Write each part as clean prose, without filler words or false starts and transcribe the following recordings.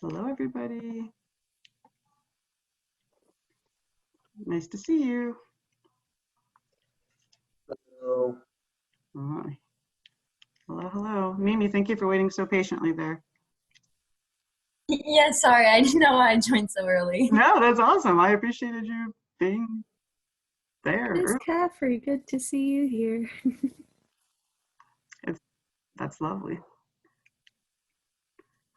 Hello, everybody. Nice to see you. Hello. All right. Hello, hello. Mimi, thank you for waiting so patiently there. Yeah, sorry, I didn't know I joined so early. No, that's awesome. I appreciated you being there. Miss early. Caffrey, good to see you here. That's lovely.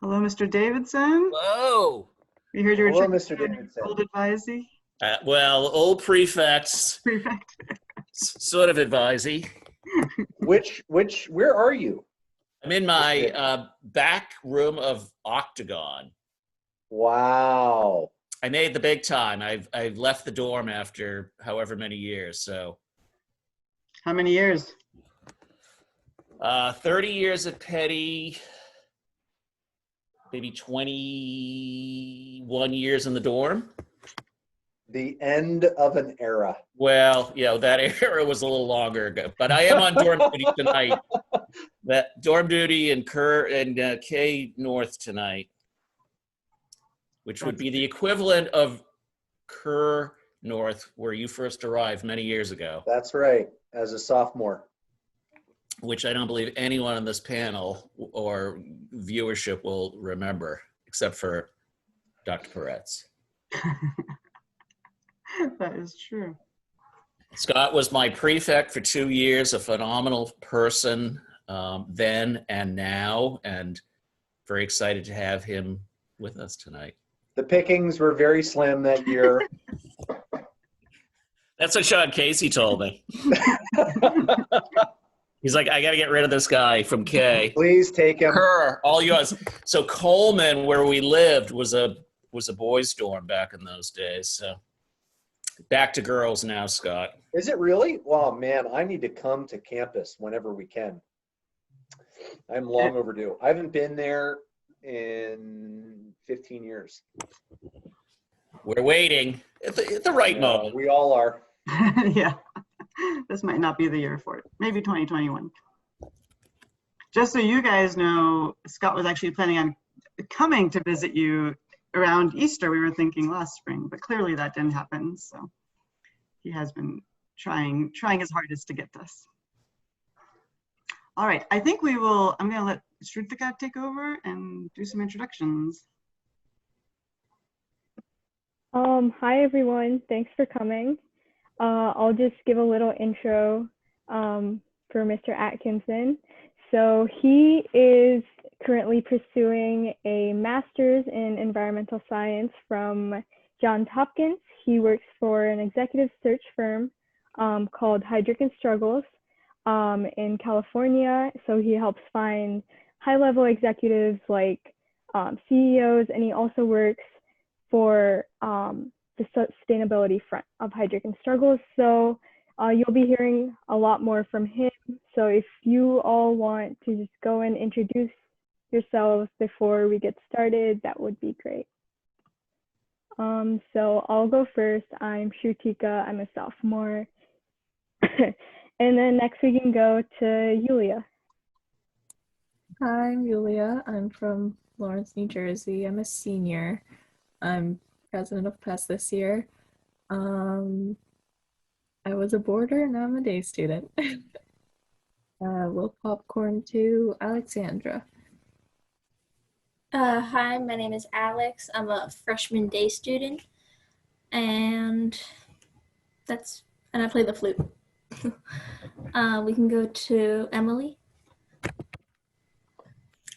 Hello, Mr. Davidson. Whoa. We heard you were Hello, checking Mr. in your Davidson. old advisee. Well, old prefects, Prefect. sort of advisee. Where are you? I'm in my back room of Octagon. Wow. I made the big time. I've left the dorm after however many years. So How many years? 30 years at Peddie, maybe 21 years in the dorm. The end of an era. Well, that era was a little longer ago, but I am on dorm duty tonight. That dorm duty in Kerr and K North tonight, which would be the equivalent of Kerr North, where you first arrived many years ago. That's right. As a sophomore. Which I don't believe anyone on this panel or viewership will remember, except for Dr. Peretz. That is true. Scott was my prefect for 2 years, a phenomenal person then and now, and very excited to have him with us tonight. The pickings were very slim that year. That's what Sean Casey told me. He's like, I got to get rid of this guy from K. Please take him. Kerr, all yours. So Coleman, where we lived, was a boys' dorm back in those days. So back to girls now, Scott. Is it really? Wow, man, I need to come to campus whenever we can. I'm long overdue. I haven't been there in 15 years. We're waiting at the right moment. We all are. Yeah. This might not be the year for it. Maybe 2021. Just so you guys know, Scott was actually planning on coming to visit you around Easter. We were thinking last spring, but clearly that didn't happen. So he has been trying his hardest to get this. All right, I think I'm going to let Shrutika take over and do some introductions. Hi everyone, thanks for coming. I'll just give a little intro for Mr. Atkinson. So he is currently pursuing a master's in environmental science from Johns Hopkins. He works for an executive search firm called Struggles in California. So he helps find high-level executives like CEOs, and he also works for the sustainability front of Struggles. So you'll be hearing a lot more from him. So if you all want to just go and introduce yourselves before we get started, that would be great. So I'll go first. I'm Shrutika, I'm a sophomore. And then next we can go to Yulia. Hi, I'm Yulia. I'm from Lawrence, New Jersey. I'm a senior. I'm president of PES this year. I was a boarder, now I'm a day student. We'll popcorn to Alexandra. Hi, my name is Alex. I'm a freshman day student, and I play the flute. We can go to Emily.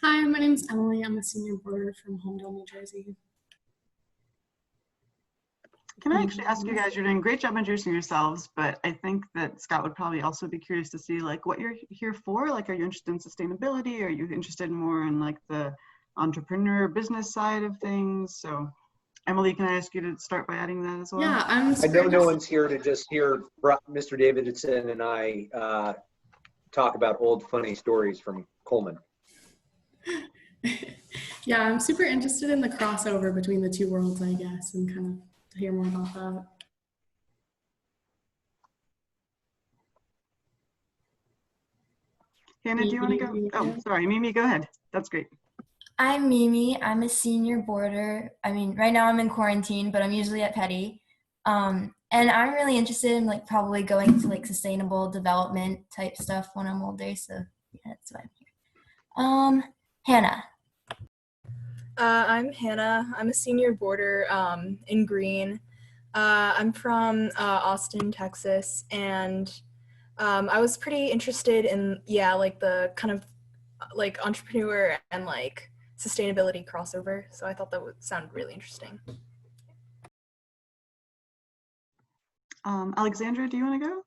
Hi, my name's Emily. I'm a senior boarder from Homedale, New Jersey. Can I actually ask you guys, you're doing a great job introducing yourselves, but I think that Scott would probably also be curious to see like what you're here for. Like, are you interested in sustainability? Are you interested more in like the entrepreneur business side of things? So Emily, can I ask you to start by adding that as well? Yeah, I know no one's here to just hear Mr. Davidson and I talk about old funny stories from Coleman. Yeah, I'm super interested in the crossover between the two worlds, I guess, and kind of to hear more about that. Hannah, do you want to go? Oh, sorry, Mimi, go ahead. That's great. I'm Mimi. I'm a senior boarder. I mean, right now I'm in quarantine, but I'm usually at Peddie. And I'm really interested in like probably going to like sustainable development type stuff when I'm older. So yeah, that's why I'm here. Hannah. I'm Hannah. I'm a senior boarder in Green. I'm from Austin, Texas, and I was pretty interested in, like the kind of like entrepreneur and like sustainability crossover. So I thought that would sound really interesting. Alexandra, do you want to go?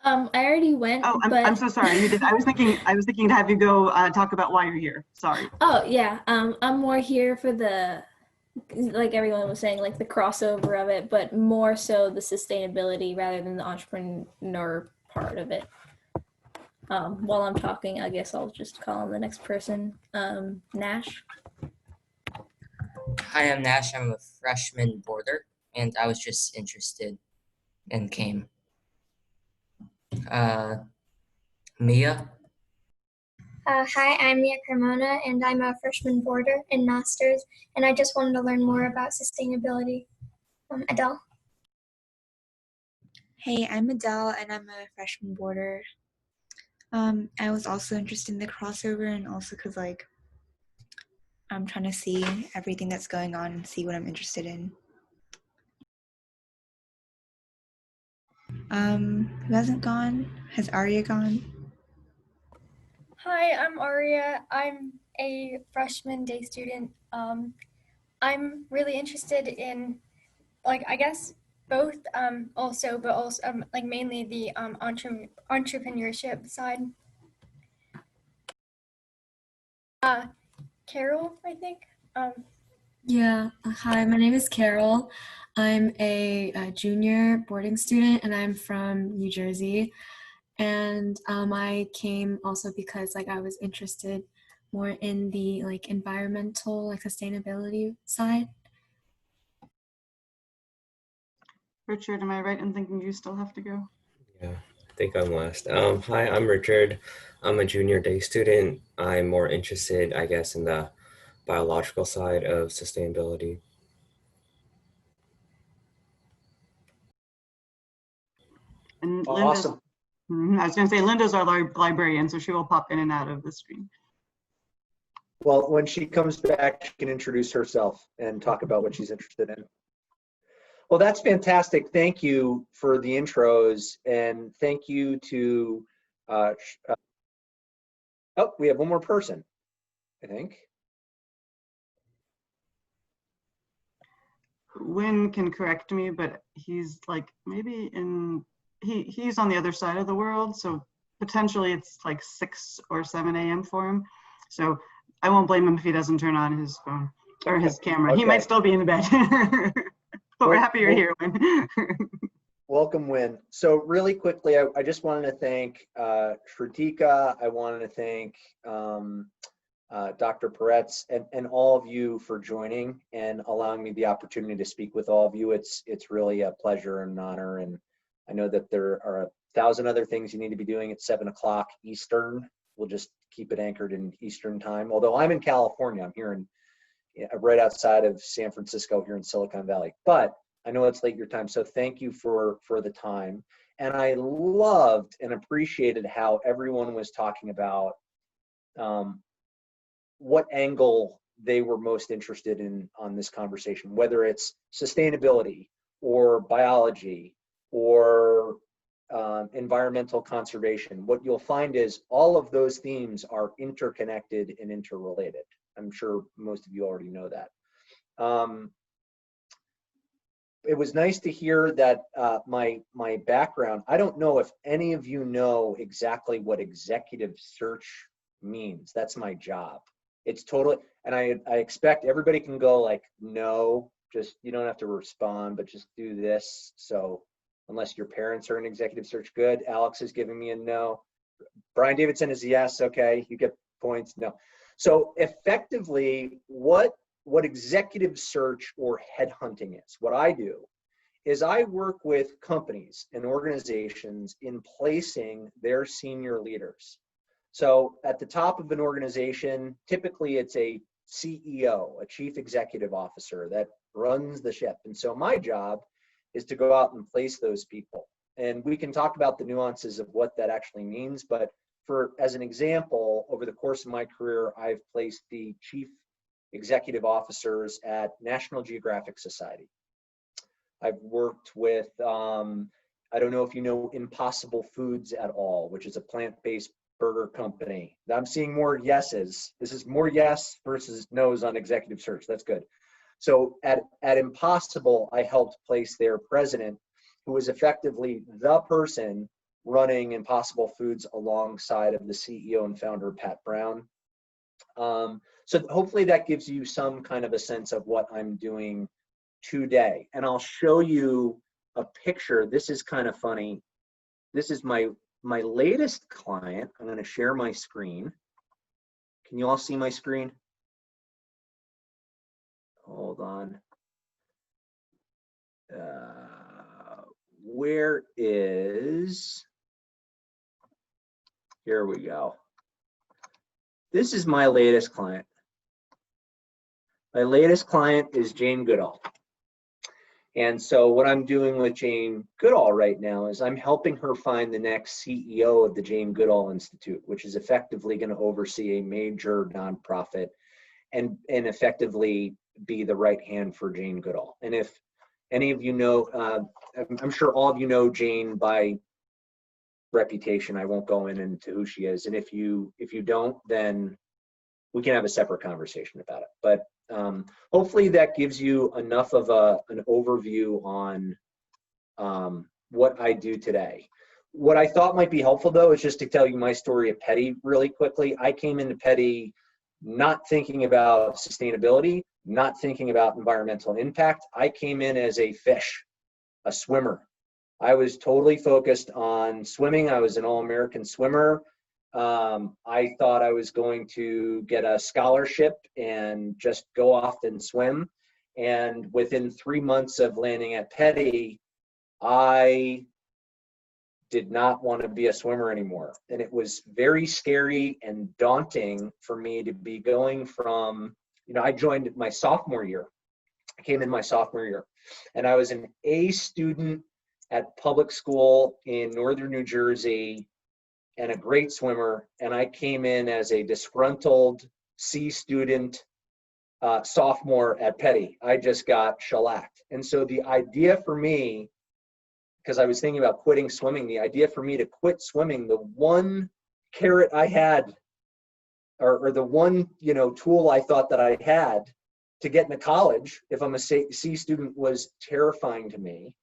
I already went. Oh, but I'm so sorry. You did. I was thinking to have you go talk about why you're here. Sorry. Oh yeah, I'm more here for the, like everyone was saying, like the crossover of it, but more so the sustainability rather than the entrepreneur part of it. While I'm talking, I guess I'll just call on the next person, Nash. Hi, I'm Nash. I'm a freshman boarder, and I was just interested and came. Mia? Hi, I'm Mia Carmona, and I'm a freshman boarder in Masters, and I just wanted to learn more about sustainability. Adele? Hey, I'm Adele, and I'm a freshman boarder. I was also interested in the crossover, and also because like I'm trying to see everything that's going on and see what I'm interested in. Who hasn't gone? Has Aria gone? Hi, I'm Aria. I'm a freshman day student. I'm really interested in, like, I guess both, but also like mainly the entrepreneurship side. Carol, I think. Yeah, hi, my name is Carol. I'm a junior boarding student and I'm from New Jersey. And I came also because like I was interested more in the like environmental, like sustainability side. Richard, am I right in thinking you still have to go? Yeah, I think I'm last. Hi, I'm Richard. I'm a junior day student. I'm more interested, I guess, in the biological side of sustainability. And Awesome. I was going to say Linda's our librarian, so she will pop in and out of the screen. Well, when she comes back, she can introduce herself and talk about what she's interested in. Well, that's fantastic. Thank you for the intros, and thank you to, oh, we have one more person, I think. Wynn can correct me, but he's like maybe he's on the other side of the world, so potentially it's like 6 or 7 a.m. for him. So I won't blame him if he doesn't turn on his phone or his camera. Okay. He might still be in the bed. But we're happy you're here, Wynn. Welcome, Wynn. So really quickly, I just wanted to thank Shrutika. I wanted to thank Dr. Peretz and all of you for joining and allowing me the opportunity to speak with all of you. It's really a pleasure and an honor. And I know that there are 1,000 other things you need to be doing at 7 o'clock Eastern. We'll just keep it anchored in Eastern time. Although I'm in California, I'm here in right outside of San Francisco here in Silicon Valley. But I know it's late your time, so thank you for the time. And I loved and appreciated how everyone was talking about what angle they were most interested in on this conversation, whether it's sustainability or biology or environmental conservation. What you'll find is all of those themes are interconnected and interrelated. I'm sure most of you already know that. It was nice to hear that my background, I don't know if any of you know exactly what executive search means. That's my job. It's totally, and I expect everybody can go like, no, just, you don't have to respond, but just do this. So unless your parents are in executive search, good. Alex is giving me a no. Brian Davidson is yes, okay, you get points, no. So effectively, what executive search or headhunting is, what I do is I work with companies and organizations in placing their senior leaders. So at the top of an organization, typically it's a CEO, a chief executive officer that runs the ship. And so my job is to go out and place those people. And we can talk about the nuances of what that actually means, but as an example, over the course of my career, I've placed the chief executive officers at National Geographic Society. I've worked with, I don't know if you know Impossible Foods at all, which is a plant-based burger company. I'm seeing more yeses. This is more yes versus no's on executive search. That's good. So at Impossible, I helped place their president, who was effectively the person running Impossible Foods alongside of the CEO and founder, Pat Brown. So hopefully that gives you some kind of a sense of what I'm doing today. And I'll show you a picture. This is kind of funny. This is my latest client. I'm going to share my screen. Can you all see my screen? Hold on. Where is, here we go. This is my latest client. My latest client is Jane Goodall. And so what I'm doing with Jane Goodall right now is I'm helping her find the next CEO of the Jane Goodall Institute, which is effectively going to oversee a major nonprofit and effectively be the right hand for Jane Goodall. And if any of you know, I'm sure all of you know Jane by reputation. I won't go into who she is. And if you don't, then we can have a separate conversation about it. But hopefully that gives you enough of an overview on what I do today. What I thought might be helpful, though, is just to tell you my story at Peddie really quickly. I came into Peddie not thinking about sustainability, not thinking about environmental impact. I came in as a fish, a swimmer. I was totally focused on swimming. I was an all-American swimmer. I thought I was going to get a scholarship and just go off and swim. And within 3 months of landing at Peddie, I did not want to be a swimmer anymore. And it was very scary and daunting for me to be going from, I joined my sophomore year. I came in my sophomore year, and I was an A student at public school in northern New Jersey and a great swimmer. And I came in as a disgruntled C student sophomore at Peddie. I just got shellacked. And so the idea for me, because I was thinking about quitting swimming, the idea for me to quit swimming, the one carrot I had, or the one tool I thought that I had to get into college, if I'm a C student, was terrifying to me.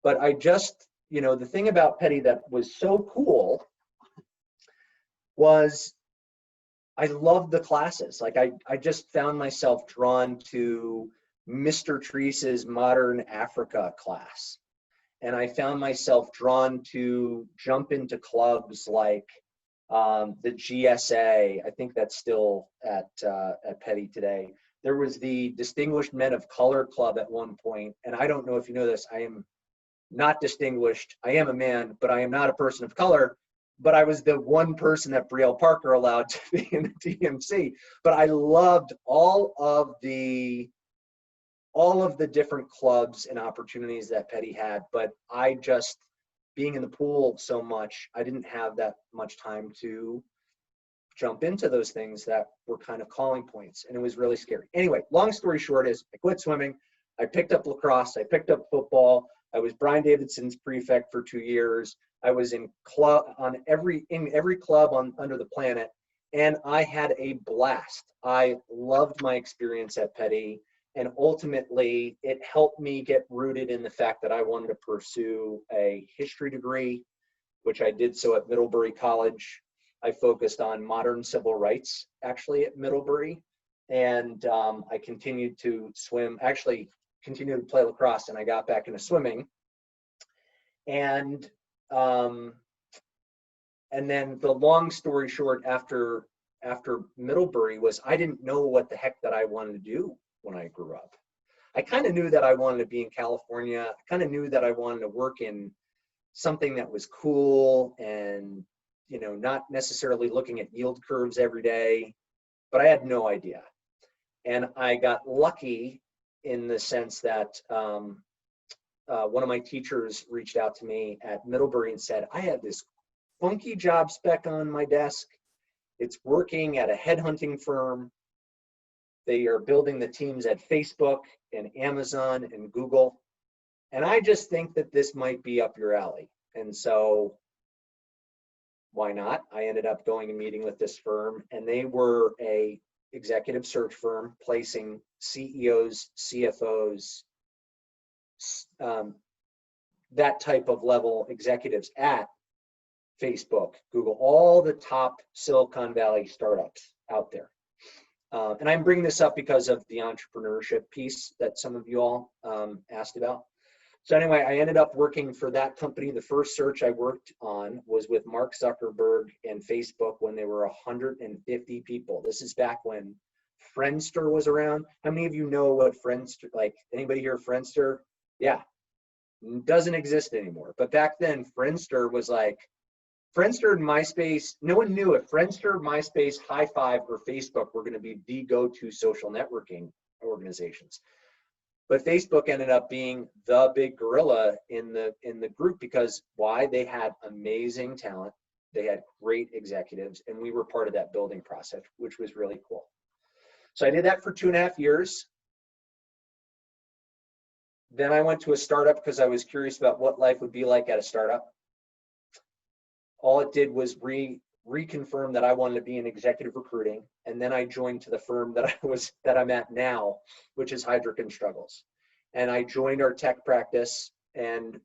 But I just, the thing about Peddie that was so cool was I loved the classes. Like I just found myself drawn to Mr. Treese's Modern Africa class. And I found myself drawn to jump into clubs like the GSA. I think that's still at Peddie today. There was the Distinguished Men of Color Club at one point. And I don't know if you know this, I am not distinguished. I am a man, but I am not a person of color. But I was the one person that Brielle Parker allowed to be in the DMC. But I loved all of the different clubs and opportunities that Peddie had. But I just, being in the pool so much, I didn't have that much time to jump into those things that were kind of calling points. And it was really scary. Anyway, long story short is I quit swimming. I picked up lacrosse. I picked up football. I was Brian Davidson's prefect for 2 years. I was in every club under the planet, and I had a blast. I loved my experience at Peddie, and ultimately it helped me get rooted in the fact that I wanted to pursue a history degree, which I did so at Middlebury College. I focused on modern civil rights actually at Middlebury, and I continued to swim, actually continued to play lacrosse, and I got back into swimming. And then the long story short, after Middlebury, was I didn't know what the heck that I wanted to do when I grew up. I kind of knew that I wanted to be in California. I kind of knew that I wanted to work in something that was cool and not necessarily looking at yield curves every day, but I had no idea. And I got lucky in the sense that one of my teachers reached out to me at Middlebury and said, I have this funky job spec on my desk. It's working at a headhunting firm. They are building the teams at Facebook and Amazon and Google. And I just think that this might be up your alley. And so why not? I ended up going and meeting with this firm, and they were a executive search firm placing CEOs, CFOs, that type of level executives at Facebook, Google, all the top Silicon Valley startups out there. And I'm bringing this up because of the entrepreneurship piece that some of you all asked about. So anyway, I ended up working for that company. The first search I worked on was with Mark Zuckerberg and Facebook when they were 150 people. This is back when Friendster was around. How many of you know what Friendster, like anybody here Friendster? Yeah, doesn't exist anymore. But back then, Friendster was like, Friendster and MySpace, no one knew if Friendster, MySpace, High Five, or Facebook were going to be the go-to social networking organizations. But Facebook ended up being the big gorilla in the group because why? They had amazing talent, they had great executives, and we were part of that building process, which was really cool. So I did that for 2.5 years. Then I went to a startup because I was curious about what life would be like at a startup. All it did was reconfirm that I wanted to be in executive recruiting, and then I joined to the firm that I'm at now, which is Heidrick & Struggles. And I joined our tech practice, and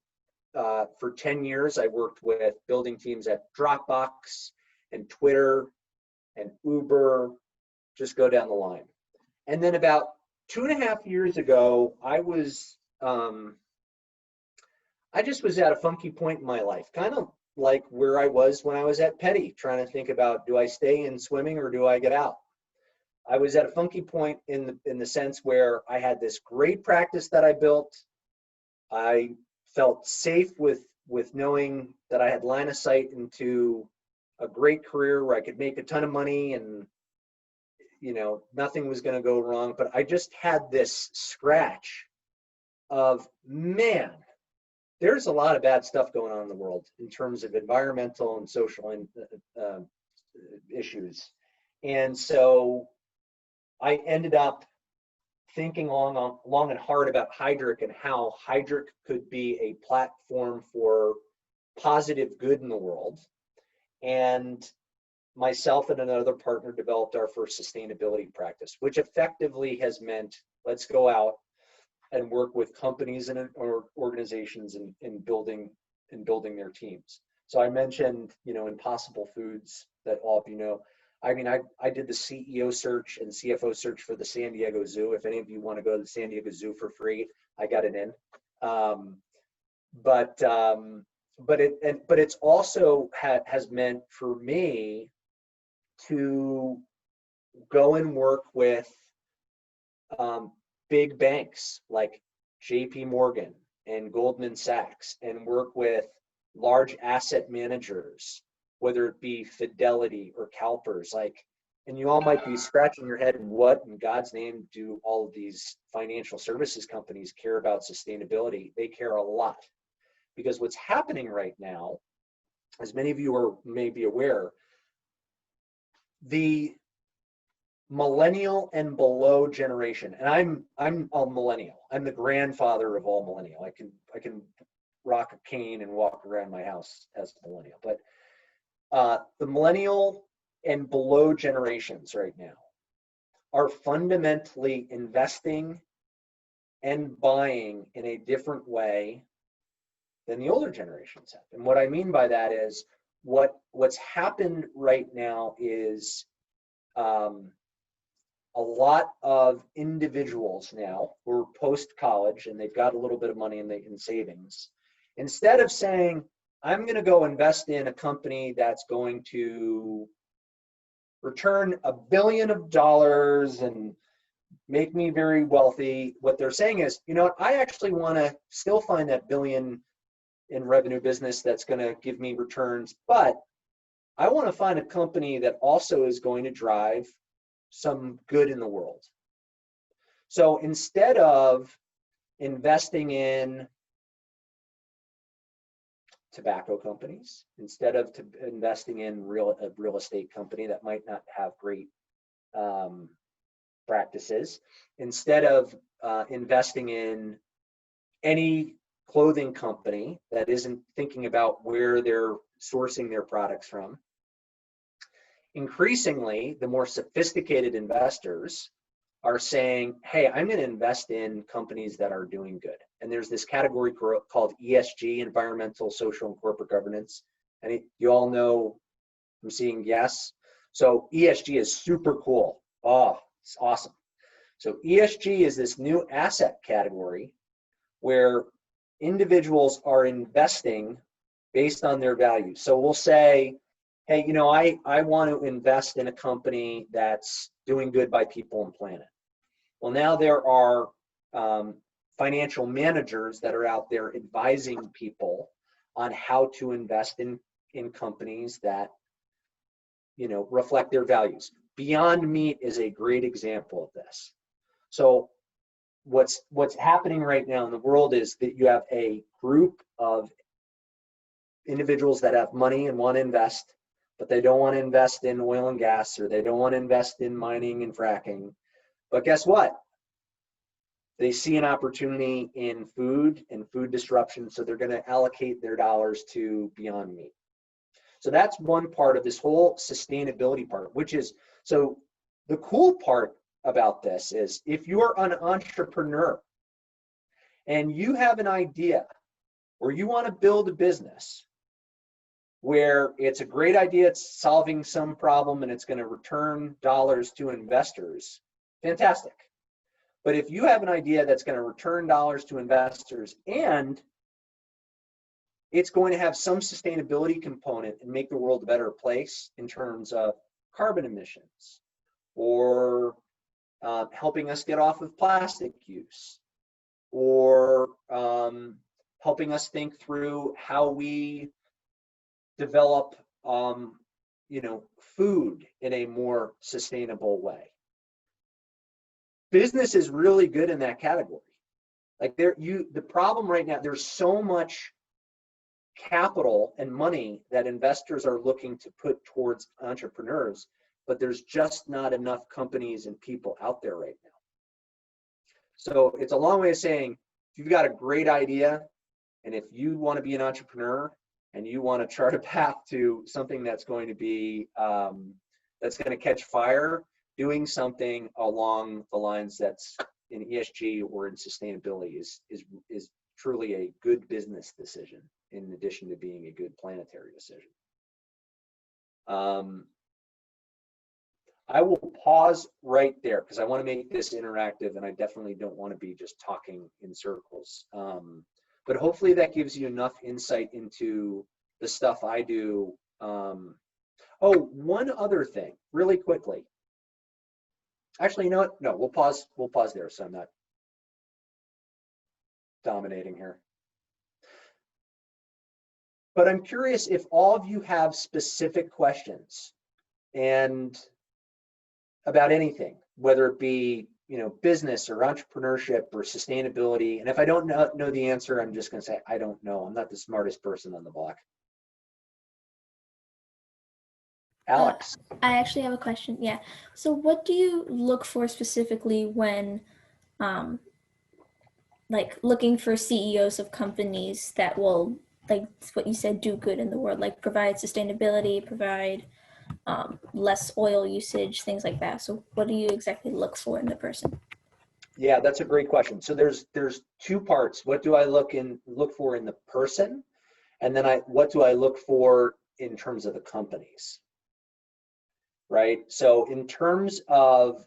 for 10 years I worked with building teams at Dropbox and Twitter and Uber, just go down the line. And then about 2.5 years ago, I just was at a funky point in my life, kind of like where I was when I was at Peddie, trying to think about, do I stay in swimming or do I get out? I was at a funky point in the sense where I had this great practice that I built. I felt safe with knowing that I had line of sight into a great career where I could make a ton of money and nothing was going to go wrong. But I just had this scratch of, man, there's a lot of bad stuff going on in the world in terms of environmental and social issues. And so I ended up thinking long and hard about Heidrick and how Heidrick could be a platform for positive good in the world. And myself and another partner developed our first sustainability practice, which effectively has meant let's go out and work with companies and or organizations in building their teams. So I mentioned, Impossible Foods that all of you know. I mean, I did the CEO search and CFO search for the San Diego Zoo. If any of you want to go to the San Diego Zoo for free, I got it in. But it's also has meant for me to go and work with big banks like JP Morgan and Goldman Sachs and work with large asset managers, whether it be Fidelity or CalPERS, and you all might be scratching your head, what in God's name do all of these financial services companies care about sustainability? They care a lot, because what's happening right now, as many of you may be aware, the millennial and below generation, and I'm a millennial. I'm the grandfather of all millennial. I can rock a cane and walk around my house as a millennial. But the millennial and below generations right now are fundamentally investing and buying in a different way than the older generations have. And what I mean by that is what's happened right now is a lot of individuals now who are post-college and they've got a little bit of money in savings, instead of saying, I'm going to go invest in a company that's going to return $1 billion and make me very wealthy, what they're saying is, you know what, I actually want to still find that $1 billion in revenue business that's going to give me returns, but I want to find a company that also is going to drive some good in the world. So instead of investing in tobacco companies, instead of investing in a real estate company that might not have great practices, instead of investing in any clothing company that isn't thinking about where they're sourcing their products from, increasingly, the more sophisticated investors are saying, hey, I'm going to invest in companies that are doing good. And there's this category called ESG, environmental, social, and corporate governance. And you all know, I'm seeing yes. So ESG is super cool. Oh, it's awesome. So ESG is this new asset category where individuals are investing based on their values. So we'll say, hey, you know, I want to invest in a company that's doing good by people and planet. Well, now there are financial managers that are out there advising people on how to invest in companies that, you know, reflect their values. Beyond Meat is a great example of this. So what's happening right now in the world is that you have a group of individuals that have money and want to invest, but they don't want to invest in oil and gas, or they don't want to invest in mining and fracking. But guess what? They see an opportunity in food and food disruption, so they're going to allocate their dollars to Beyond Meat. So that's one part of this whole sustainability part, which is, so the cool part about this is if you're an entrepreneur and you have an idea or you want to build a business where it's a great idea, it's solving some problem and it's going to return dollars to investors, fantastic. But if you have an idea that's going to return dollars to investors and it's going to have some sustainability component and make the world a better place in terms of carbon emissions, or helping us get off of plastic use, or helping us think through how we develop you know, food in a more sustainable way. Business is really good in that category. Like the problem right now, there's so much capital and money that investors are looking to put towards entrepreneurs, but there's just not enough companies and people out there right now. So it's a long way of saying, if you've got a great idea, and if you want to be an entrepreneur and you want to chart a path to something that's going to be, that's going to catch fire, doing something along the lines that's in ESG or in sustainability is truly a good business decision, in addition to being a good planetary decision. I will pause right there because I want to make this interactive, and I definitely don't want to be just talking in circles. But hopefully that gives you enough insight into the stuff I do. Oh, one other thing, really quickly. Actually, you know what? No, we'll pause there so I'm not dominating here. But I'm curious if all of you have specific questions and about anything, whether it be, you know, business or entrepreneurship or sustainability. And if I don't know the answer, I'm just going to say, I don't know. I'm not the smartest person on the block. Alex. I actually have a question. Yeah. So what do you look for specifically when like looking for CEOs of companies that will, like what you said, do good in the world, like provide sustainability, provide less oil usage, things like that. So what do you exactly look for in the person? Yeah, that's a great question. So there's two parts. What do I look for in the person? And then what do I look for in terms of the companies? Right? So in terms of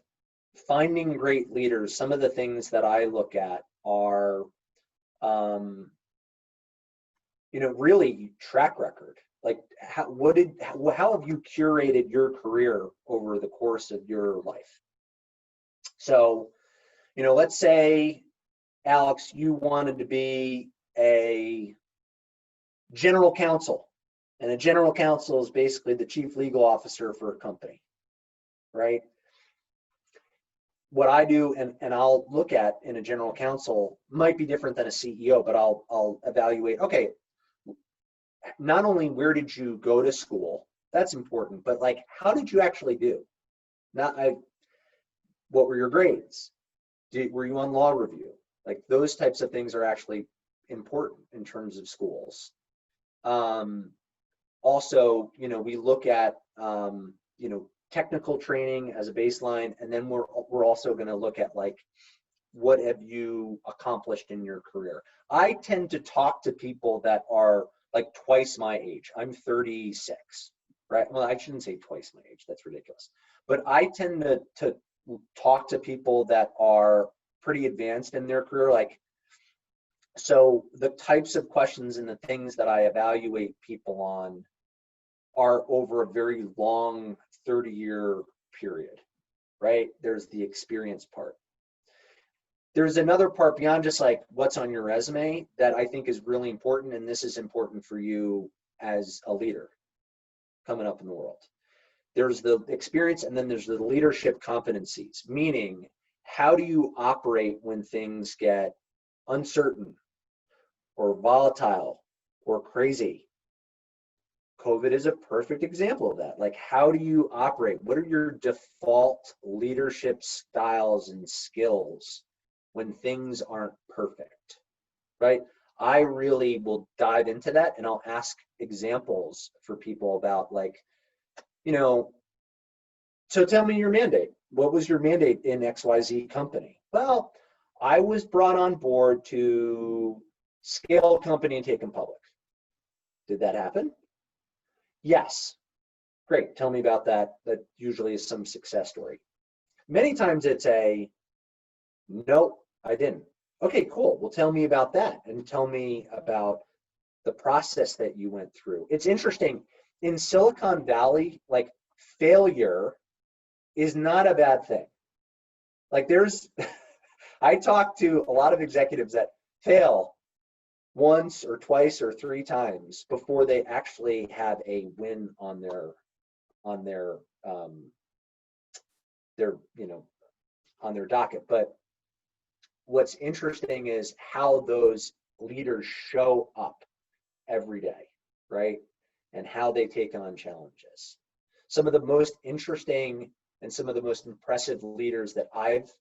finding great leaders, some of the things that I look at are you know, really track record. Like how have you curated your career over the course of your life? So, you know, let's say, Alex, you wanted to be a general counsel And a general counsel is basically the chief legal officer for a company, right? What I do and I'll look at in a general counsel might be different than a CEO, but I'll evaluate, okay, not only where did you go to school, that's important, but like, how did you actually do? What were your grades? Were you on law review? Like those types of things are actually important in terms of schools. Also, we look at, technical training as a baseline, and then we're also going to look at like, what have you accomplished in your career? I tend to talk to people that are like twice my age. I'm 36, right? Well, I shouldn't say twice my age. That's ridiculous. But I tend to talk to people that are pretty advanced in their career. Like, so the types of questions and the things that I evaluate people on are over a very long 30-year period, right? There's the experience part. There's another part beyond just like what's on your resume that I think is really important, and this is important for you as a leader coming up in the world. There's the experience, and then there's the leadership competencies, meaning how do you operate when things get uncertain or volatile or crazy? COVID is a perfect example of that. Like, how do you operate? What are your default leadership styles and skills when things aren't perfect, right? I really will dive into that, and I'll ask examples for people about like, so tell me your mandate. What was your mandate in XYZ company? Well, I was brought on board to scale a company and take them public. Did that happen? Yes. Great. Tell me about that. That usually is some success story. Many times it's a, nope, I didn't. Okay, cool. Well, tell me about that, and tell me about the process that you went through. It's interesting. In Silicon Valley, like, failure is not a bad thing. Like, I talk to a lot of executives that fail once or twice or three times before they actually have a win on their docket. But what's interesting is how those leaders show up every day, right? And how they take on challenges. Some of the most interesting and some of the most impressive leaders that I've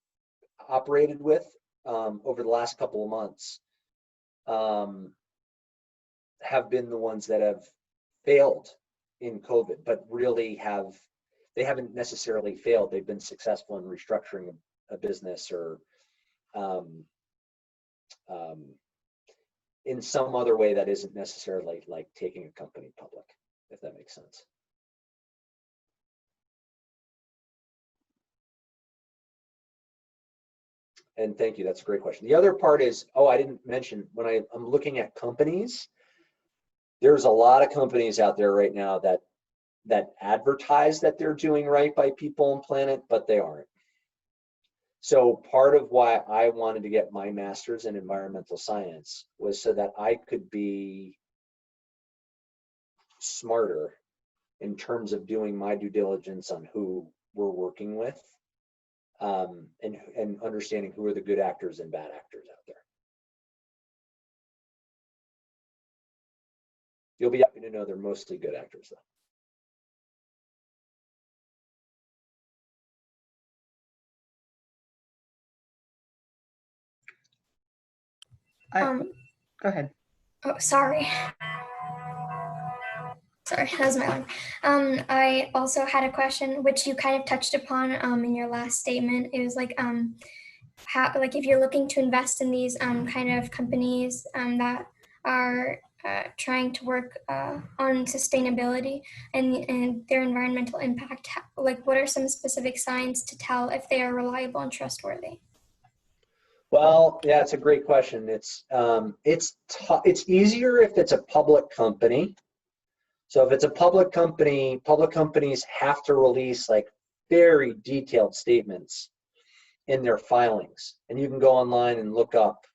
operated with over the last couple of months have been the ones that have failed in COVID, but really they haven't necessarily failed. They've been successful in restructuring a business or in some other way that isn't necessarily like taking a company public, if that makes sense. And thank you, that's a great question. The other part is, I didn't mention, when I'm looking at companies, there's a lot of companies out there right now that advertise that they're doing right by people and planet, but they aren't. So part of why I wanted to get my master's in environmental science was so that I could be smarter in terms of doing my due diligence on who we're working with, and understanding who are the good actors and bad actors out there. You'll be happy to know they're mostly good actors, though. Go ahead. Oh, sorry. Sorry, that was my alarm. I also had a question, which you kind of touched upon in your last statement. It was like, how, like, if you're looking to invest in these kind of companies that are trying to work on sustainability and their environmental impact, like, what are some specific signs to tell if they are reliable and trustworthy? Well, yeah, it's a great question. It's easier if it's a public company. So if it's a public company, public companies have to release like very detailed statements in their filings, and you can go online and look up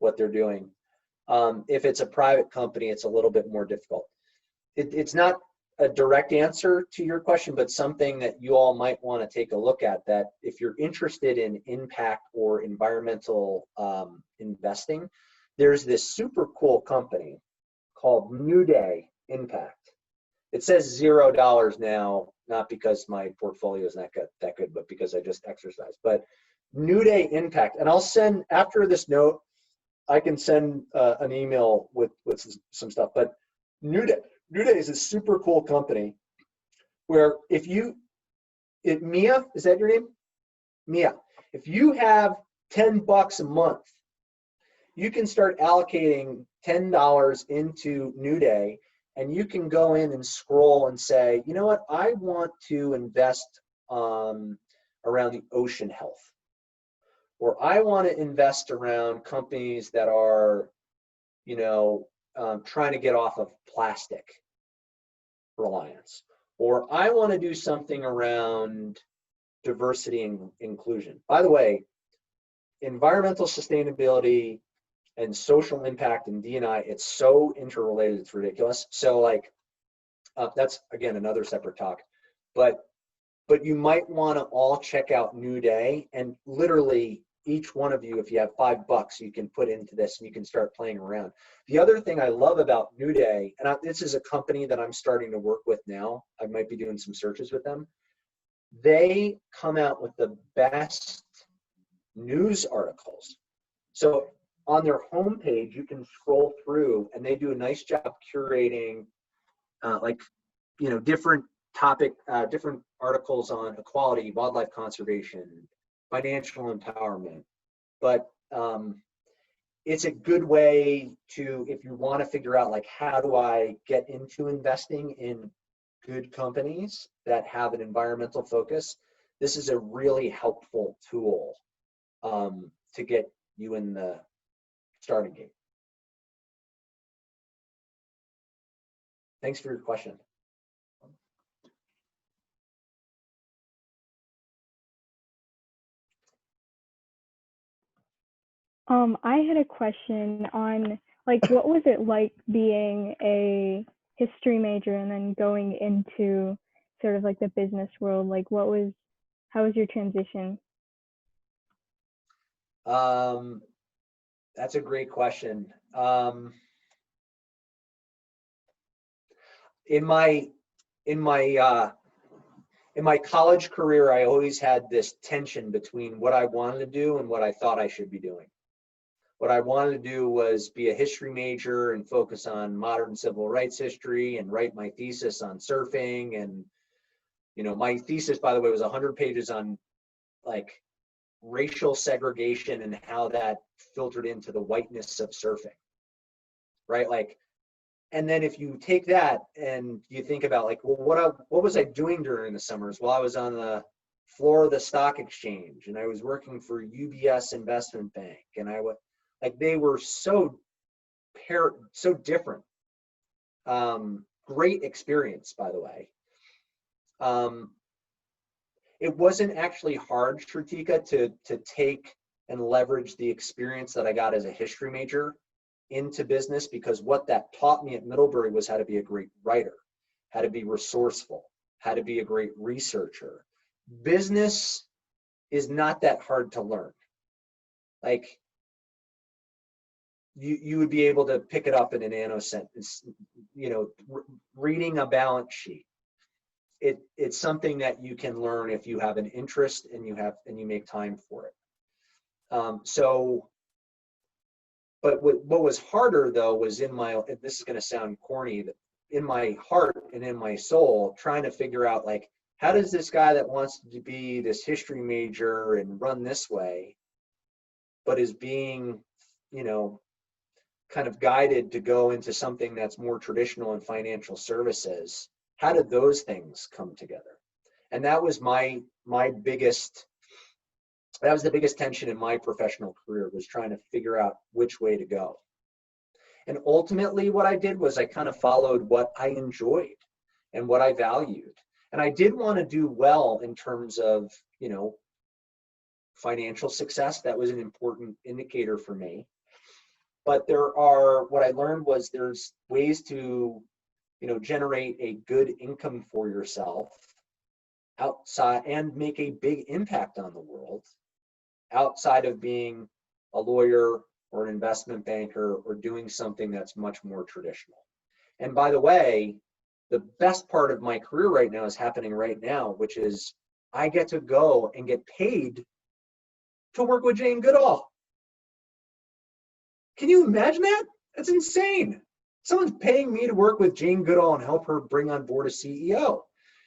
what they're doing. If it's a private company, it's a little bit more difficult. it's not a direct answer to your question, but something that you all might want to take a look at, that if you're interested in impact or environmental investing, there's this super cool company called New Day Impact. It says $0 now, not because my portfolio is not that good, but because I just exercised. But New Day Impact, and I'll send, after this note, I can send an email with some stuff. But New Day is a super cool company where if you, Mia, is that your name? Mia, if you have $10 a month, you can start allocating $10 into New Day, and you can go in and scroll and say, you know what, I want to invest around the ocean health, or I want to invest around companies that are, you know, trying to get off of plastic reliance, or I want to do something around diversity and inclusion. By the way, environmental sustainability and social impact and D&I, it's so interrelated, it's ridiculous. So like, that's again another separate talk, but you might want to all check out New Day, and literally each one of you, if you have $5, you can put into this and you can start playing around. The other thing I love about New Day, and this is a company that I'm starting to work with now, I might be doing some searches with them. They come out with the best news articles. So on their homepage, you can scroll through, and they do a nice job curating, like, you know, different different articles on equality, wildlife conservation, financial empowerment. But it's a good way to, if you want to figure out, like, how do I get into investing in good companies that have an environmental focus, this is a really helpful tool to get you in the starting gate. Thanks for your question. I had a question on, like, what was it like being a history major and then going into sort of like the business world? Like, how was your transition? That's a great question. In my college career, I always had this tension between what I wanted to do and what I thought I should be doing. What I wanted to do was be a history major and focus on modern civil rights history and write my thesis on surfing. And, you know, my thesis, by the way, was 100 pages on, like, racial segregation and how that filtered into the whiteness of surfing, right? Like, and then if you take that and you think about, like, well, what was I doing during the summers? Well, I was on the floor of the stock exchange, and I was working for UBS Investment Bank, and I would, like, they were so different. Great experience, by the way. It wasn't actually hard, Shrutika, to take and leverage the experience that I got as a history major into business, because what that taught me at Middlebury was how to be a great writer, how to be resourceful, how to be a great researcher. Business is not that hard to learn. Like, you would be able to pick it up in a nanosecond. You know, reading a balance sheet, it's something that you can learn if you have an interest and you make time for it. But what was harder, though, was this is going to sound corny, in my heart and in my soul, trying to figure out, like, how does this guy that wants to be this history major and run this way, but is being, you know, kind of guided to go into something that's more traditional in financial services, how did those things come together? And that was the biggest tension in my professional career, was trying to figure out which way to go. And ultimately what I did was I kind of followed what I enjoyed and what I valued. And I did want to do well in terms of, you know, financial success. That was an important indicator for me. But what I learned was there's ways to generate a good income for yourself outside and make a big impact on the world outside of being a lawyer or an investment banker or doing something that's much more traditional. And by the way, the best part of my career right now is happening right now, which is I get to go and get paid to work with Jane Goodall. Can you imagine that? That's insane. Someone's paying me to work with Jane Goodall and help her bring on board a CEO.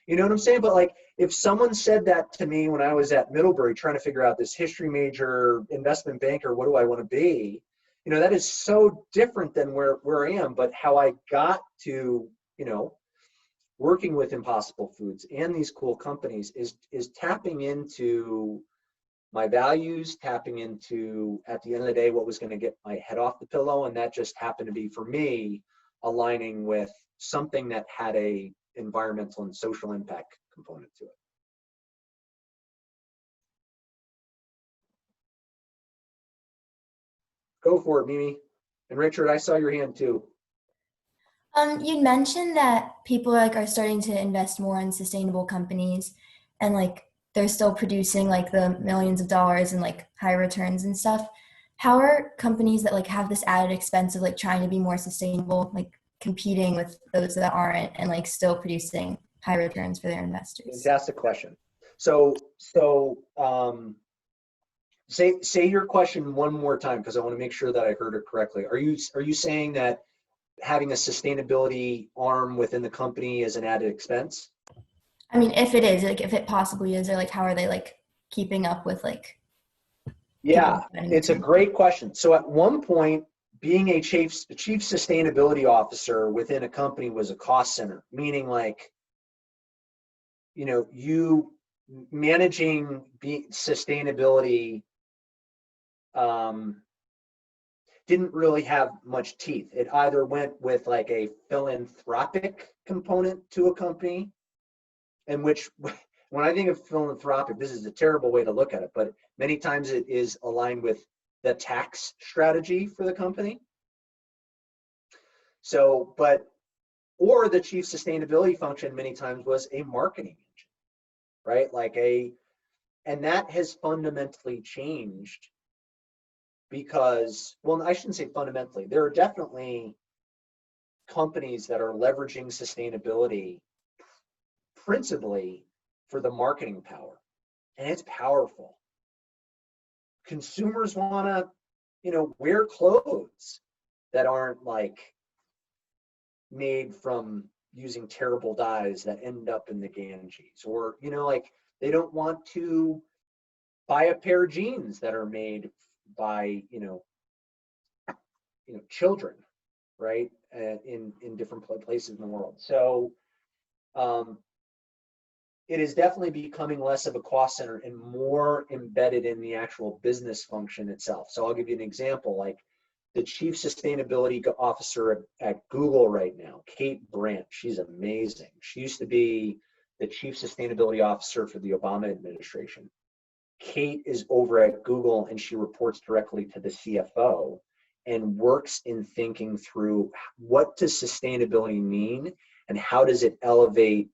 You know what I'm saying? But like, if someone said that to me when I was at Middlebury trying to figure out this history major, investment banker, what do I want to be? That is so different than where I am. But how I got to, working with Impossible Foods and these cool companies is tapping into my values, tapping into, at the end of the day, what was going to get my head off the pillow. And that just happened to be, for me, aligning with something that had a environmental and social impact component to it. Go for it, Mimi. And Richard, I saw your hand too. You mentioned that people are starting to invest more in sustainable companies, and they're still producing the millions of dollars and high returns and stuff. How are companies that have this added expense of trying to be more sustainable, competing with those that aren't and still producing high returns for their investors? Fantastic question. So say your question one more time, because I want to make sure that I heard it correctly. Are you saying that having a sustainability arm within the company is an added expense? I mean, if it is, if it possibly is, or how are they keeping up with Yeah, it's a great question. So at one point, being a chief sustainability officer within a company was a cost center, meaning you managing sustainability didn't really have much teeth. It either went with a philanthropic component to a company, in which, when I think of philanthropic, this is a terrible way to look at it, but many times it is aligned with the tax strategy for the company. So, or the chief sustainability function many times was a marketing engine, right? And that has fundamentally changed because, well, I shouldn't say fundamentally. There are definitely companies that are leveraging sustainability principally for the marketing power, and it's powerful. Consumers want to, wear clothes that aren't made from using terrible dyes that end up in the Ganges, or they don't want to buy a pair of jeans that are made by children, right, in different places in the world. So it is definitely becoming less of a cost center and more embedded in the actual business function itself. So I'll give you an example. The chief sustainability officer at Google right now, Kate Brandt, she's amazing. She used to be the chief sustainability officer for the Obama administration. Kate is over at Google and she reports directly to the CFO and works in thinking through what does sustainability mean and how does it elevate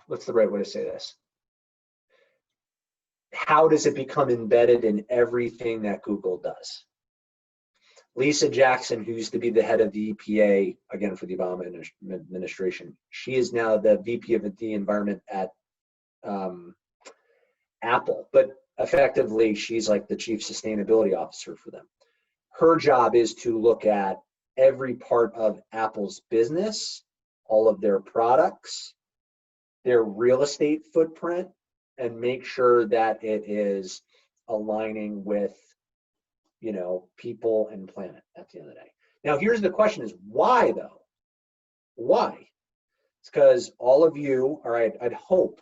what's the right way to say this? How does it become embedded in everything that Google does? Lisa Jackson, who used to be the head of the EPA, again for the Obama administration, she is now the VP of the environment at Apple, but effectively she's the chief sustainability officer for them. Her job is to look at every part of Apple's business, all of their products, their real estate footprint, and make sure that it is aligning with people and planet at the end of the day. Now, here's the question is why though? Why? It's because all of you, all right, I'd hope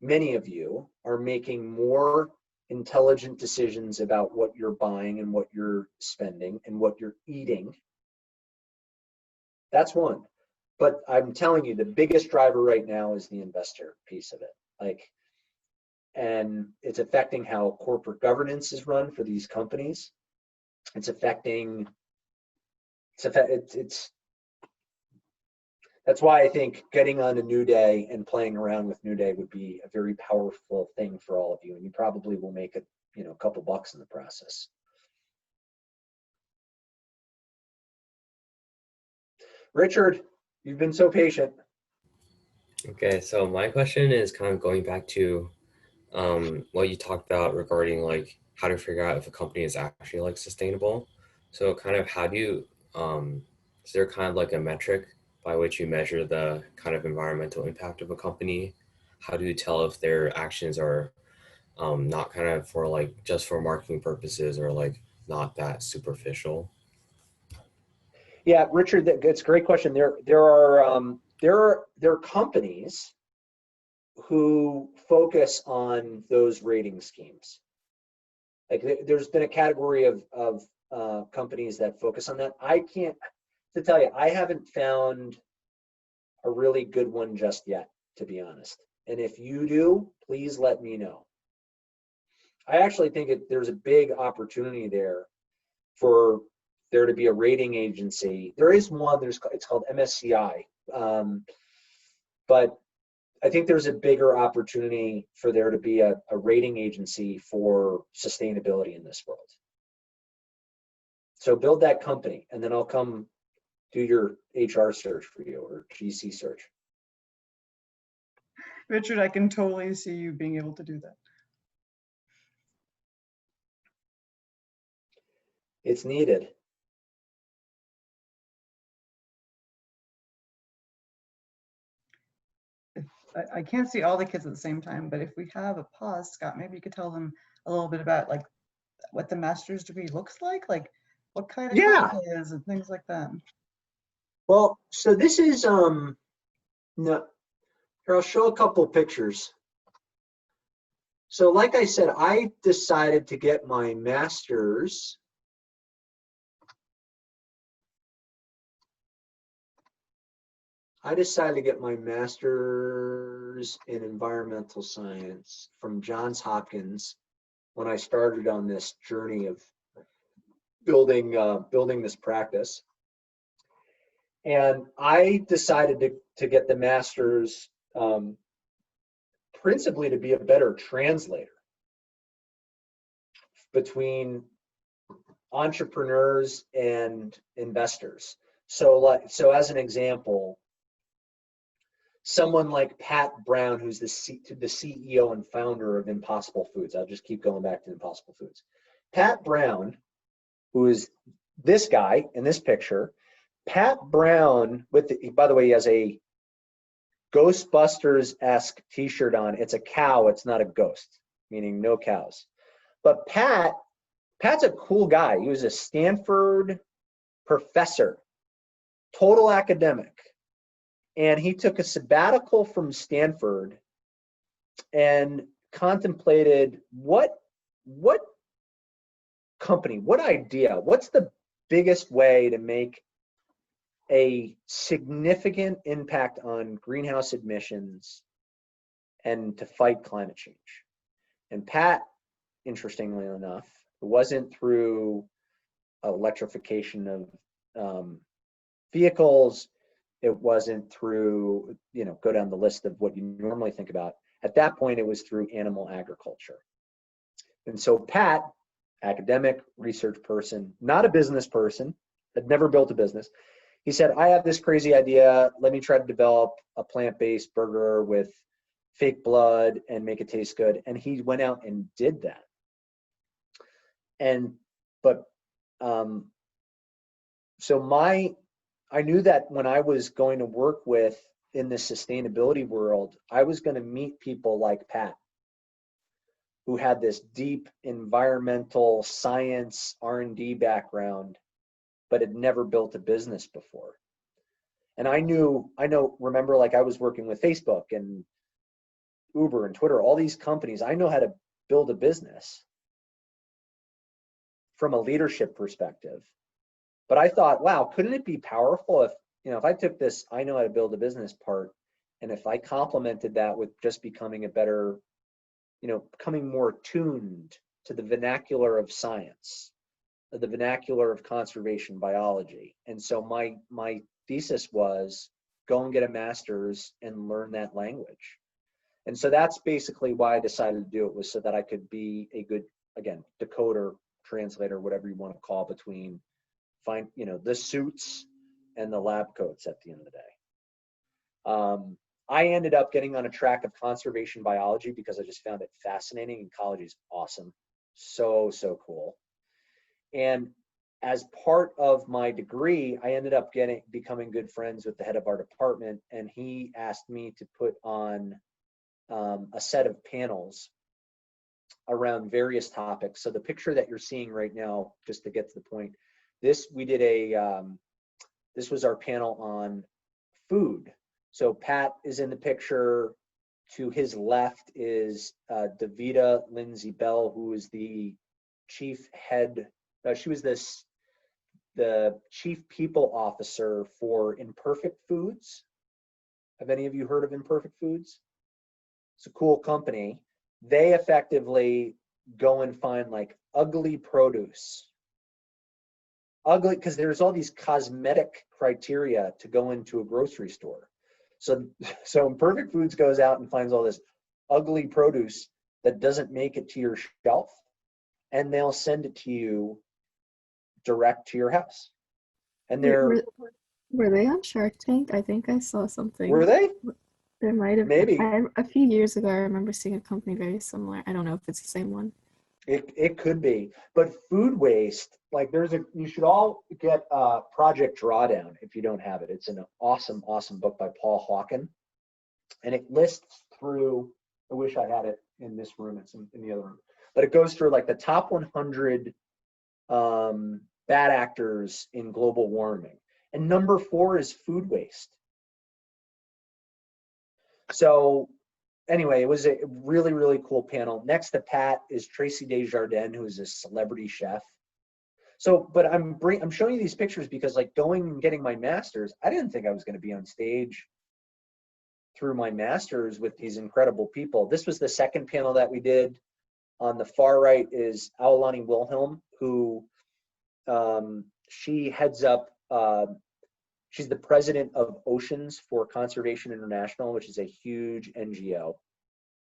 many of you are making more intelligent decisions about what you're buying and what you're spending and what you're eating. That's one. But I'm telling you, the biggest driver right now is the investor piece of it. and it's affecting how corporate governance is run for these companies. It's affecting, that's why I think getting on a New Day and playing around with New Day would be a very powerful thing for all of you, and you probably will make a couple bucks in the process. Richard, you've been so patient. Okay, so my question is kind of going back to what you talked about regarding like how to figure out if a company is actually like sustainable. So kind of how do you, is there kind of like a metric by which you measure the kind of environmental impact of a company? How do you tell if their actions are not kind of for like just for marketing purposes or like not that superficial? Yeah, Richard, that's a great question. There are companies who focus on those rating schemes. Like there's been a category of companies that focus on that. I can't to tell you, I haven't found a really good one just yet, to be honest. And if you do, please let me know. I actually think there's a big opportunity there for there to be a rating agency. There is one, it's called MSCI. But I think there's a bigger opportunity for there to be a rating agency for sustainability in this world. So build that company, and then I'll come do your HR search for you or GC search. Richard, I can totally see you being able to do that. It's needed. I can't see all the kids at the same time, but if we have a pause, Scott, maybe you could tell them a little bit about like what the master's degree looks like what kind of class it is and things like that. Well, so this is no, here I'll show a couple of pictures. So like I said, I decided to get my master's in environmental science from Johns Hopkins when I started on this journey of building this practice. And I decided to get the master's principally to be a better translator between entrepreneurs and investors. So as an example, someone like Pat Brown, who's the CEO and founder of Impossible Foods. I'll just keep going back to Impossible Foods. Pat Brown, who is this guy in this picture, Pat Brown, by the way, he has a Ghostbusters-esque t-shirt on. It's a cow, it's not a ghost, meaning no cows. But Pat's a cool guy. He was a Stanford professor, total academic. And he took a sabbatical from Stanford and contemplated what company, what idea, what's the biggest way to make a significant impact on greenhouse emissions and to fight climate change. And Pat, interestingly enough, it wasn't through electrification of vehicles. It wasn't through, go down the list of what you normally think about. At that point, it was through animal agriculture. And so Pat, academic, research person, not a business person, had never built a business. He said, I have this crazy idea. Let me try to develop a plant-based burger with fake blood and make it taste good. And he went out and did that. I knew that when I was going to work in the sustainability world, I was going to meet people like Pat, who had this deep environmental science R&D background, but had never built a business before. And remember, like I was working with Facebook and Uber and Twitter, all these companies, I know how to build a business from a leadership perspective. But I thought, wow, couldn't it be powerful if I took this, I know how to build a business part, and if I complemented that with just becoming a better becoming more tuned to the vernacular of science, the vernacular of conservation biology. And so my thesis was go and get a master's and learn that language. And so that's basically why I decided to do it, was so that I could be a good, again, decoder, translator, whatever you want to call, between the suits and the lab coats at the end of the day. I ended up getting on a track of conservation biology because I just found it fascinating, and college is awesome. So cool. And as part of my degree, I ended up becoming good friends with the head of our department, and he asked me to put on a set of panels around various topics. So the picture that you're seeing right now, just to get to the point, this was our panel on food. So Pat is in the picture. To his left is Davida Lindsay Bell, who is the chief head. She was the chief people officer for Imperfect Foods. Have any of you heard of Imperfect Foods? It's a cool company. They effectively go and find like ugly produce. Ugly, because there's all these cosmetic criteria to go into a grocery store. So Imperfect Foods goes out and finds all this ugly produce that doesn't make it to your shelf, and they'll send it to you direct to your house. And Were they on Shark Tank? I think I saw something. Were they? There might have Maybe. A few years ago, I remember seeing a company very similar. I don't know if it's the same one. It could be, but food waste, like you should all get Project Drawdown if you don't have it. It's an awesome book by Paul Hawken, and it lists through, I wish I had it in this room, it's in the other room, but it goes through like the top 100 bad actors in global warming, and number 4 is food waste. So anyway, it was a really, really cool panel. Next to Pat is Tracy Desjardins, who is a celebrity chef. So, but I'm showing you these pictures because, like, going and getting my master's, I didn't think I was going to be on stage through my master's with these incredible people. This was the second panel that we did. On the far right is Aulani Wilhelm, who she heads up. She's the president of Oceans for Conservation International, which is a huge NGO.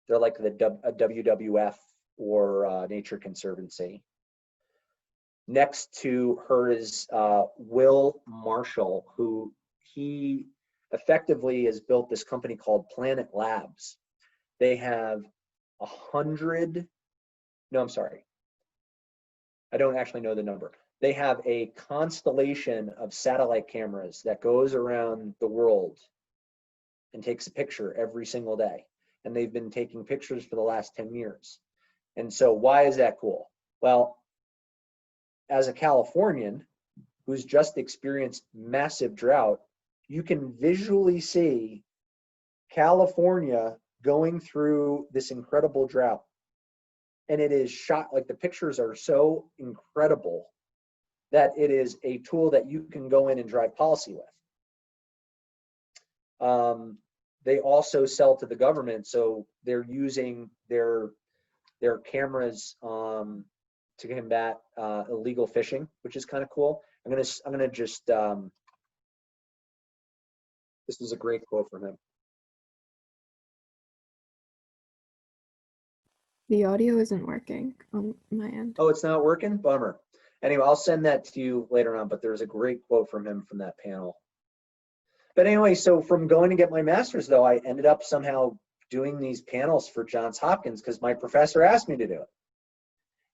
They're like a WWF or Nature Conservancy. Next to her is Will Marshall, who he effectively has built this company called Planet Labs. They have 100, no, I'm sorry. I don't actually know the number. They have a constellation of satellite cameras that goes around the world and takes a picture every single day. And they've been taking pictures for the last 10 years. And so why is that cool? Well, as a Californian who's just experienced massive drought, you can visually see California going through this incredible drought. And it is shot, like the pictures are so incredible that it is a tool that you can go in and drive policy with. They also sell to the government, so they're using their cameras to combat illegal fishing, which is kind of cool. I'm gonna just this was a great quote from him. The audio isn't working on my end. Oh, it's not working? Bummer. Anyway, I'll send that to you later on, but there's a great quote from him from that panel. But anyway, so from going to get my master's, though, I ended up somehow doing these panels for Johns Hopkins because my professor asked me to do it.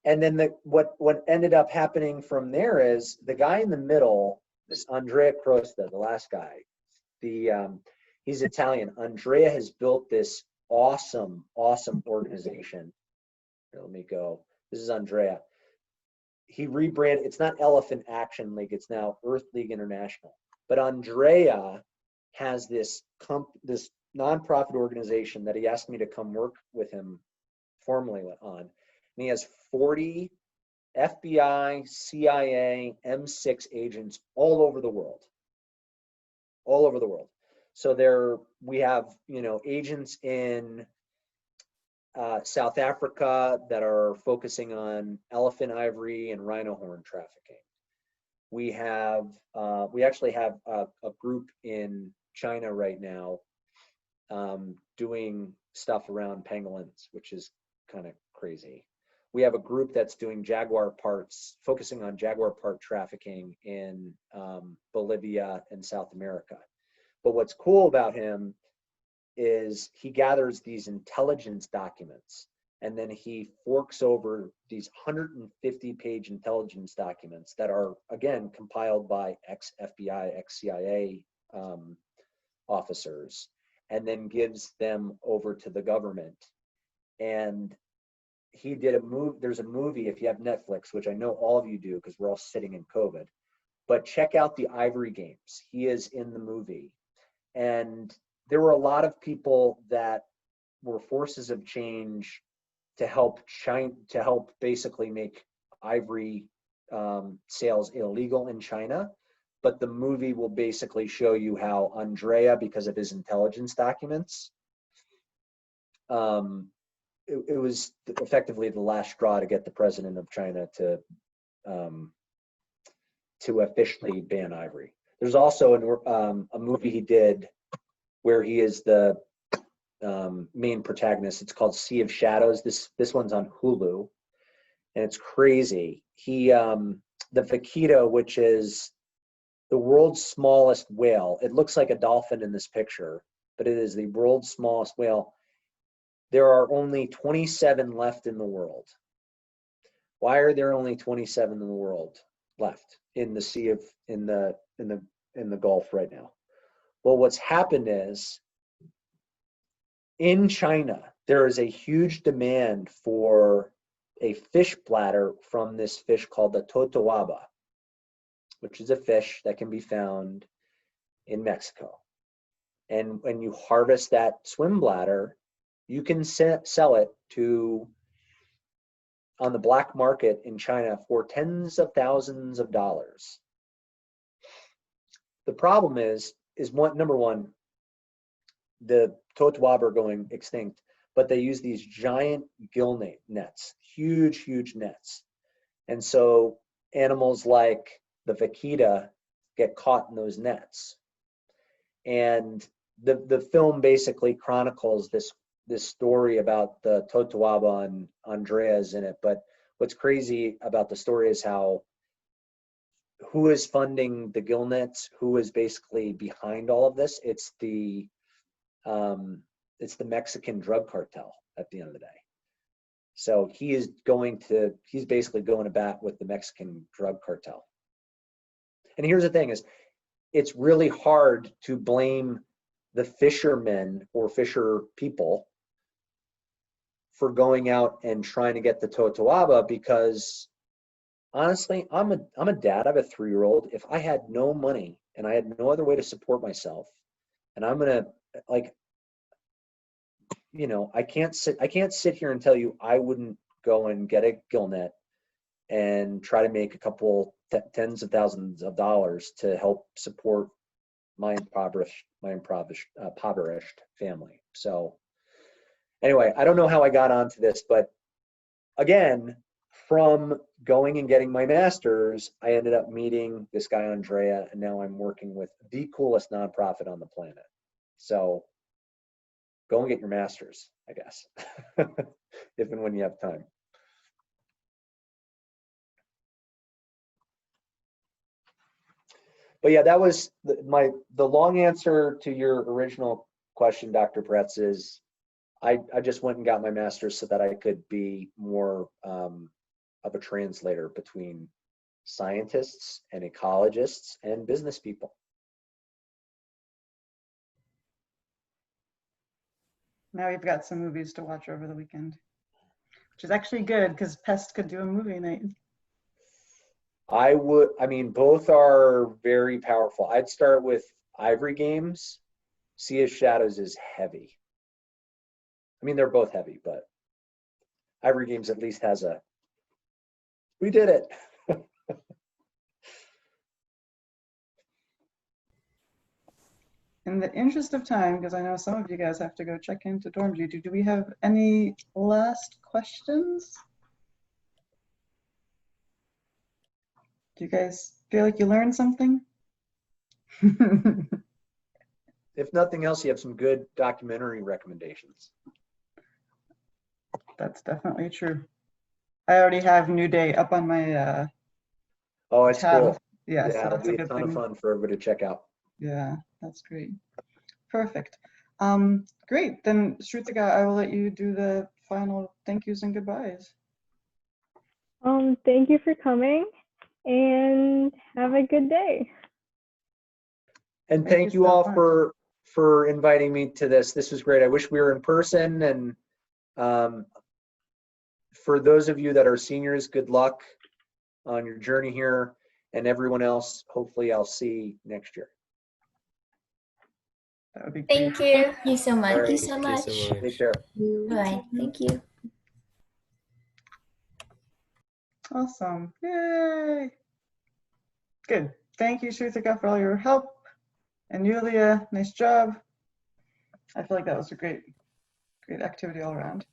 And then what ended up happening from there is the guy in the middle, this Andrea Crosta, the last guy, he's Italian. Andrea has built this awesome organization. Here, let me go. This is Andrea. He rebranded, it's not Elephant Action League, it's now Earth League International. But Andrea has this nonprofit organization that he asked me to come work with him formally on. And he has 40 FBI, CIA, M6 agents all over the world. All over the world. So we have, agents in South Africa that are focusing on elephant ivory and rhino horn trafficking. We actually have a group in China right now doing stuff around pangolins, which is kind of crazy. We have a group that's doing jaguar parts, focusing on jaguar part trafficking in Bolivia and South America. But what's cool about him is he gathers these intelligence documents, and then he forks over these 150-page intelligence documents that are, again, compiled by ex-FBI, ex-CIA officers, and then gives them over to the government. And he did a movie, there's a movie, if you have Netflix, which I know all of you do because we're all sitting in COVID, but check out the Ivory Games. He is in the movie. And there were a lot of people that were forces of change to help basically make ivory sales illegal in China. But the movie will basically show you how Andrea, because of his intelligence documents, it was effectively the last straw to get the president of China to officially ban ivory. There's also a movie he did where he is the main protagonist. It's called Sea of Shadows. This one's on Hulu, and it's crazy. The vaquita, which is the world's smallest whale. It looks like a dolphin in this picture, but it is the world's smallest whale. There are only 27 left in the world. Why are there only 27 in the world left in the sea of in the Gulf right now? Well, what's happened is in China, there is a huge demand for a fish bladder from this fish called the totoaba, which is a fish that can be found in Mexico. And when you harvest that swim bladder, you can sell it on the black market in China for tens of thousands of dollars. The problem is number one, the totoaba are going extinct, but they use these giant gill nets, huge nets. And so animals like the vaquita get caught in those nets. And the film basically chronicles this story about the totoaba, and Andrea's in it. But what's crazy about the story is who is funding the gill nets, who is basically behind all of this. It's the Mexican drug cartel at the end of the day. So he's basically going to bat with the Mexican drug cartel. And here's the thing is, it's really hard to blame the fishermen or fisher people for going out and trying to get the totoaba, because honestly, I'm a dad. I have a 3-year-old. If I had no money and I had no other way to support myself, and I'm gonna I can't sit here and tell you I wouldn't go and get a gill net and try to make a couple tens of thousands of dollars to help support my impoverished family. So anyway, I don't know how I got onto this, but again, from going and getting my master's, I ended up meeting this guy, Andrea, and now I'm working with the coolest nonprofit on the planet. So go and get your master's, I guess, if and when you have time. But yeah, that was the long answer to your original question, Dr. Pretz, is I just went and got my master's so that I could be more of a translator between scientists and ecologists and business people. Now we've got some movies to watch over the weekend, which is actually good because Pest could do a movie night. Both are very powerful. I'd start with Ivory Games. Sea of Shadows is heavy. They're both heavy, but Ivory Games at least has we did it. in the interest of time, because I know some of you guys have to go check into dorm duty, do we have any last questions? Do you guys feel like you learned something? If nothing else, you have some good documentary recommendations. That's definitely true. I already have New Day up on my Oh, it's tab. cool. Yeah, so it'll that's a be a good ton of thing. fun for everybody to check out. Yeah, that's great. Perfect. Great. Then, Shrutika, I will let you do the final thank yous and goodbyes. Thank you for coming and have a good day. And thank you so all much. for inviting me to this. This was great. I wish we were in person. And for those of you that are seniors, good luck on your journey here. And everyone else, hopefully I'll see next year. That would be Thank great. you. Thank you so much. All right. Thank you so much. Take care. Bye. Thank you. Awesome. Yay. Good. Thank you, Shrutika, for all your help. And Yulia, nice job. I feel like that was a great activity all around.